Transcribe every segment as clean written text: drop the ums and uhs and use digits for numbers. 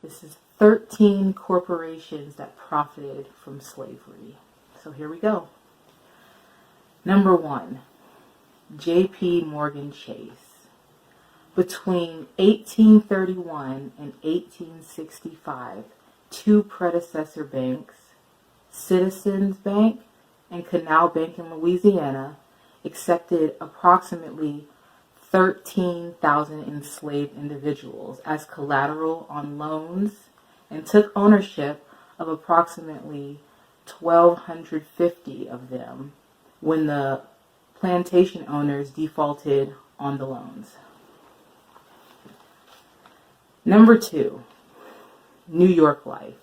This is 13 corporations that profited from slavery. So here we go. Number 1, J.P. Morgan Chase. Between 1831 and 1865, 2 predecessor banks, Citizens Bank and Canal Bank in Louisiana, accepted approximately 13,000 enslaved individuals as collateral on loans and took ownership of approximately 1,250 of them when the plantation owners defaulted on the loans. Number 2, New York Life.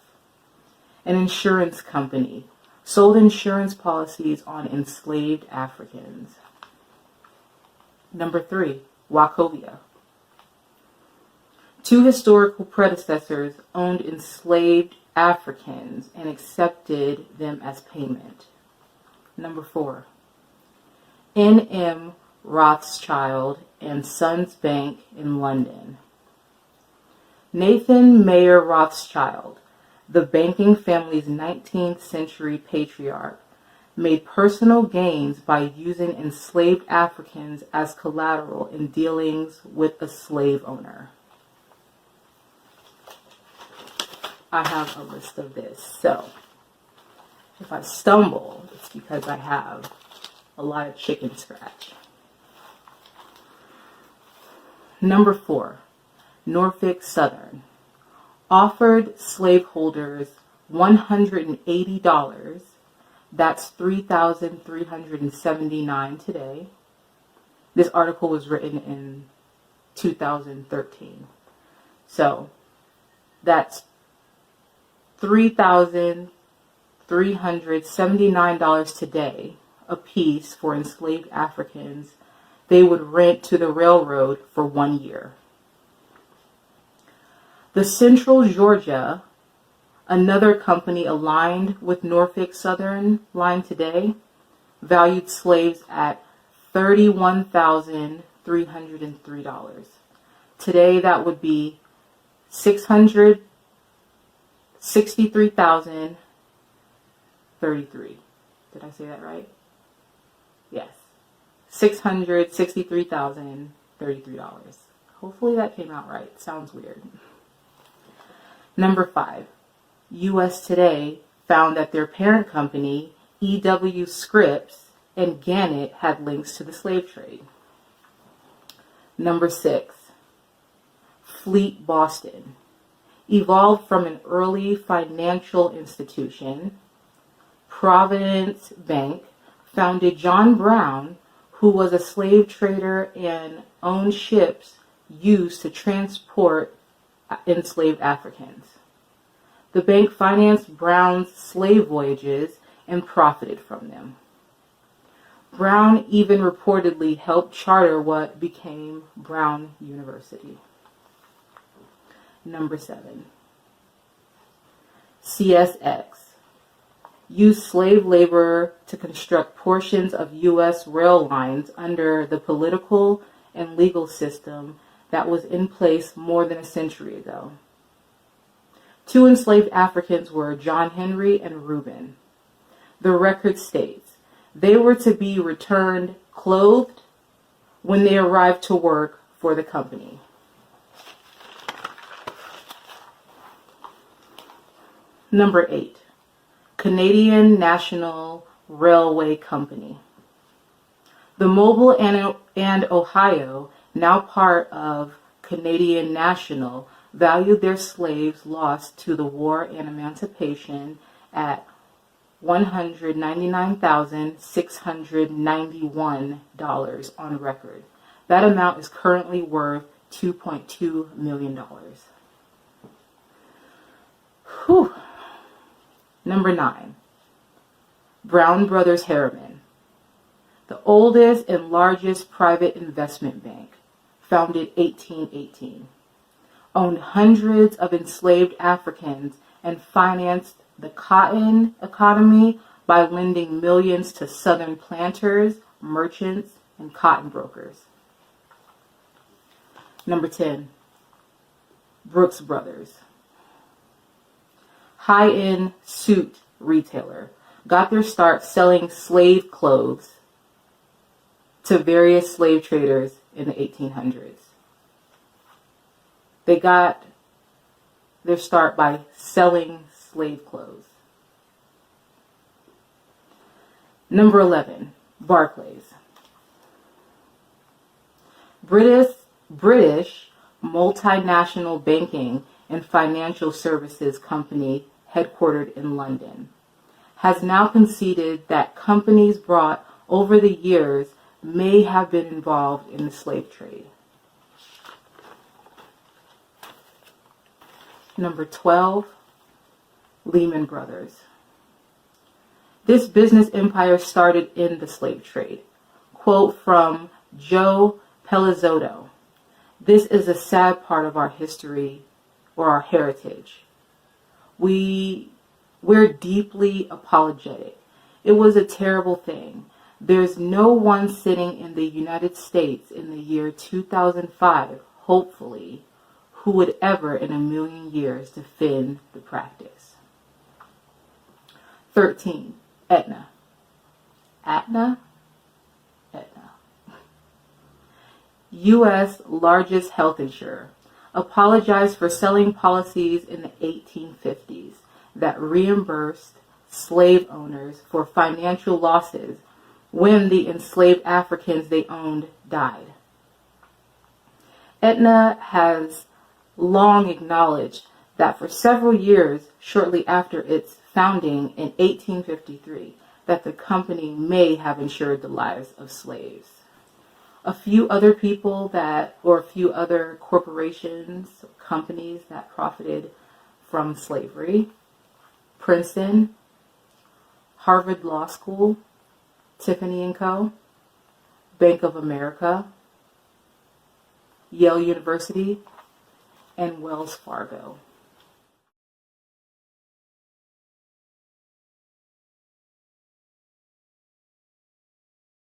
An insurance company sold insurance policies on enslaved Africans. Number 3, Wachovia. 2 historical predecessors owned enslaved Africans and accepted them as payment. Number 4, N.M. Rothschild and Sons Bank in London. Nathan Mayer Rothschild, the banking family's 19th century patriarch, made personal gains by using enslaved Africans as collateral in dealings with a slave owner. I have a list of this, so if I stumble, it's because I have a lot of chicken scratch. Number 4, Norfolk Southern offered slaveholders $180. That's $3,379 today. This article was written in 2013. So that's $3,379 today a piece for enslaved Africans they would rent to the railroad for 1 year. The Central Georgia, another company aligned with Norfolk Southern Line today, valued slaves at $31,303. Today that would be $663,033. Did I say that right? Yes. $663,033. Hopefully that came out right. Sounds weird. Number 5. U.S. Today found that their parent company, E.W. Scripps and Gannett, had links to the slave trade. Number 6. Fleet Boston evolved from an early financial institution. Providence Bank founded John Brown, who was a slave trader and owned ships used to transport enslaved Africans. The bank financed Brown's slave voyages and profited from them. Brown even reportedly helped charter what became Brown University. Number 7. CSX used slave labor to construct portions of U.S. rail lines under the political and legal system that was in place more than a century ago. 2 enslaved Africans were John Henry and Reuben. The record states they were to be returned clothed when they arrived to work for the company. Number 8. Canadian National Railway Company. The Mobile and Ohio, now part of Canadian National, valued their slaves lost to the war and emancipation at $199,691 on record. That amount is currently worth $2.2 million. Whew. Number 9. Brown Brothers Harriman, the oldest and largest private investment bank, founded 1818, owned hundreds of enslaved Africans and financed the cotton economy by lending millions to Southern planters, merchants, and cotton brokers. Number 10. Brooks Brothers. high-end suit retailer, got their start selling slave clothes to various slave traders in the 1800s. They got their start by selling slave clothes. Number 11, Barclays. British multinational banking and financial services company headquartered in London has now conceded that companies brought over the years may have been involved in the slave trade. Number 12, Lehman Brothers. This business empire started in the slave trade. Quote from Joe Pelizzotto: "This is a sad part of our history or our heritage. We're deeply apologetic. It was a terrible thing. There's no one sitting in the United States in the year 2005, hopefully, who would ever in a million years defend the practice." 13. Aetna. Aetna? Aetna. U.S. largest health insurer, apologized for selling policies in the 1850s that reimbursed slave owners for financial losses when the enslaved Africans they owned died. Aetna has long acknowledged that for several years shortly after its founding in 1853, that the company may have insured the lives of slaves. A few other a few other corporations, companies that profited from slavery: Princeton, Harvard Law School, Tiffany & Co., Bank of America, Yale University, and Wells Fargo.